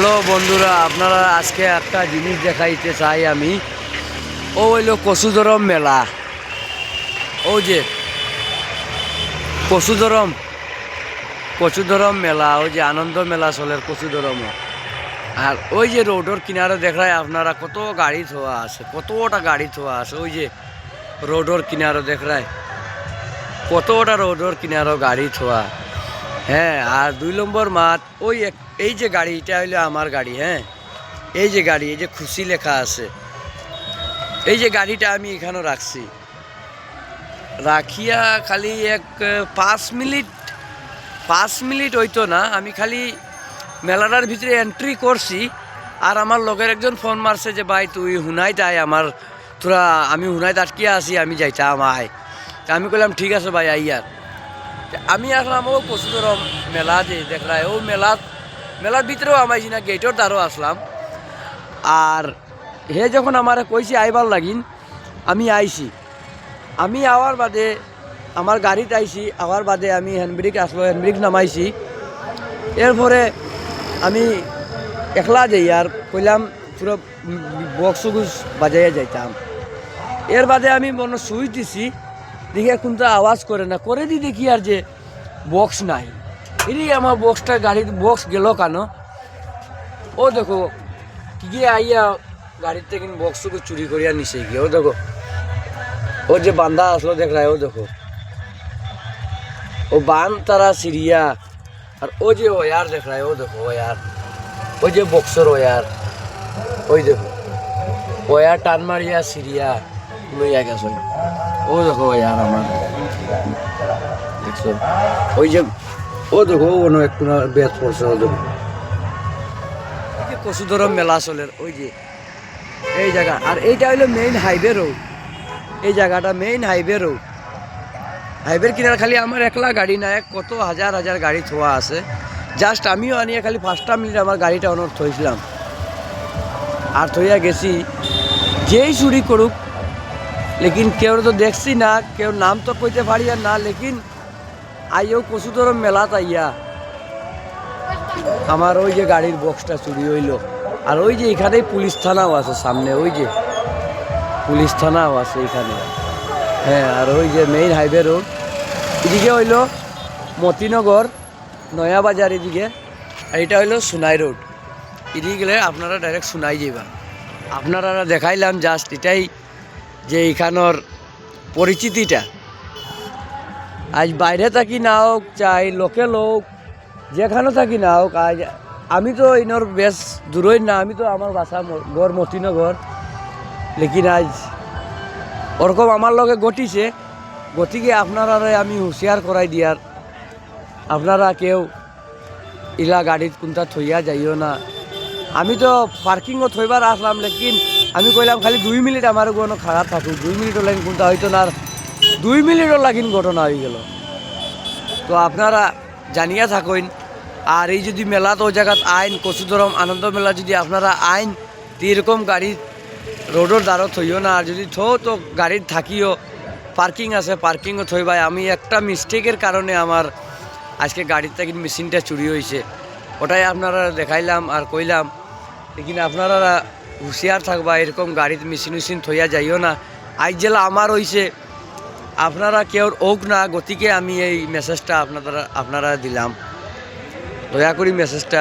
Hello বন্ধুরা, আপনারা আজকে একটা জিনিস দেখাইতে চাই আমি। ও হইলো কচুদরম মেলা। ও যে কচুদরম মেলা, ওই যে আনন্দ মেলা চলে কচুদরম। আর ওই যে রোডের কিনারে দেখায় আপনারা কত গাড়ি থোয়া আছে, কতটা গাড়ি থোয়া আছে। ওই যে রোডের কিনারে দেখায় কতটা রোডের কিনারো গাড়ি থোয়া। হ্যাঁ, আর 2 নম্বর মাঠ ওই এই যে গাড়ি, এটা হইলো আমার গাড়ি। হ্যাঁ, এই যে গাড়ি, এই যে খুশি লেখা আছে, এই যে গাড়িটা আমি এখানে রাখছি। রাখিয়া খালি 5 মিনিট হইতো না, আমি খালি মেলাটার ভিতরে এন্ট্রি করছি। আর আমার লগের একজন ফোন মারছে যে ভাই তুই হুনাইত আয়, আমার তোরা আমি হুনাইত আটকিয়া আছি, আমি যাইতাম আয়। তা আমি কইলাম ঠিক আছে ভাই আইয়ার। আমি আসলাম ও কচুদরম মেলা যে দেখায়, ও মেলার ভিতরেও আমাইছি না, গেটের দ্বারও আসলাম। আর হে যখন আমার কইছি আইবার লাগিন, আমি আইছি। আমি আওয়ার বাদে আমার গাড়িতে আইছি, আওয়ার বাদে আমি হ্যান্ডব্রেক আসলো, হ্যান্ডব্রেক নামাইছি। এরপরে আমি একলা যাই আর কইলাম পুরো বক্স বাজাইয়া যাইতাম। এর বাদে আমি মনে সুইচ দিছি, দেখে কোনটা আওয়াজ করে না, করে দি দেখি আর যে বক্স নাই। এরই আমার বক্সটা, গাড়ির বক্স গেল কেন? ও দেখো গিয়ে আইয়া গাড়ির থেকে বক্সটুকু চুরি করিয়া নিচে গিয়ে, ও দেখো ও যে বান্ধা আসলো দেখায়, ও দেখো ও বান তারা সিরিয়া। আর ও যে ওয়ার দেখায়, ও দেখো ওয়ার, ওই যে বক্সর ওয়ার, ওই দেখো ওয়ার টান মারিয়া সিরিয়া লইয়া গেছ। ও দেখো ওয়ার আমার দেখছো, ওই যে ও দেখো অন্য একটু বেদ পড়ছে। ও দেখো কচুদরম মেলা চলে ওই যে এই জায়গা। আর এইটা হইলো মেইন হাইওয়ে রোড, এই জায়গাটা মেইন হাইওয়ে রোড। হাইওয়ের কিনার খালি আমার একলা গাড়ি না, কত হাজার হাজার গাড়ি থোয়া আছে। জাস্ট আমিও আনিয়ে খালি 5টা মিনিট আমার গাড়িটা অনর থইছিলাম আর থইয়া গেছি। যেই চুরি করুক, লেকিন কেউ তো দেখছি না, কেউ নাম তো কইতে পারি আর না। লেকিন আইও কচুদরম মেলা তাইয়া আমার ওই যে গাড়ির বক্সটা চুরি হইল। আর ওই যে এখানেই পুলিশ থানাও আছে সামনে, ওই যে পুলিশ থানাও আছে এখানে। হ্যাঁ, আর ওই যে মেইন হাইওয়ে রোড, এদিকে হইল মতিনগর নয়াবাজার এদিকে, আর এটা হইলো সোনাই রোড। এদিকে গেলে আপনারা ডাইরেক্ট সোনাই যাইবা। আপনারা দেখাইলাম জাস্ট এটাই যে এইখানোর পরিচিতিটা। আজ বাইরে থাকি না হোক, চাই লোকেল হোক, যেখানে থাকি না হোক, আজ আমি তো ইনর বেশ দূরই না, আমি তো আমার বাসা ঘর মতিনগর। লেকিন আজ ওরকম আমার লগে ঘটিছে, গতিকে আপনারা আমি হুঁশিয়ার করাই দিয়ার, আপনারা কেউ ইলা গাড়িত কোনটা থইয়া যাইও না। আমি তো পার্কিংও থইবার আসলাম, লেকিন আমি কইলাম খালি 2 মিনিট আমার কোনো খারাপ থাকুক, 2 মিনিটও লাগিন কোনটা হয়তো না, আর 2 মিনিটও লাগিন ঘটনা হয়ে গেল। তো আপনারা জানিয়া থাকুন। আর এই যদি মেলা তো জায়গাত আইন কচুদরম আনন্দ মেলা যদি আপনারা আইন, তো এরকম গাড়ি রোডের দ্বারও থইও না। আর যদি তো গাড়ির থাকিও পার্কিং আছে, পার্কিংও থইবাই। আমি একটা মিস্টেকের কারণে আমার আজকে গাড়ির থেকে মেশিনটা চুরি হয়েছে, ওটাই আপনারা দেখাইলাম আর কইলাম। লেকিন আপনারা হুঁশিয়ার থাকবা, এরকম গাড়িতে মেশিন থইয়া যাইও না। আজ জেলা আমার হয়েছে, আপনারা কেউ হোক না, গতিকে আমি এই মেসেজটা আপনারা দিলাম। দয়া করি মেসেজটা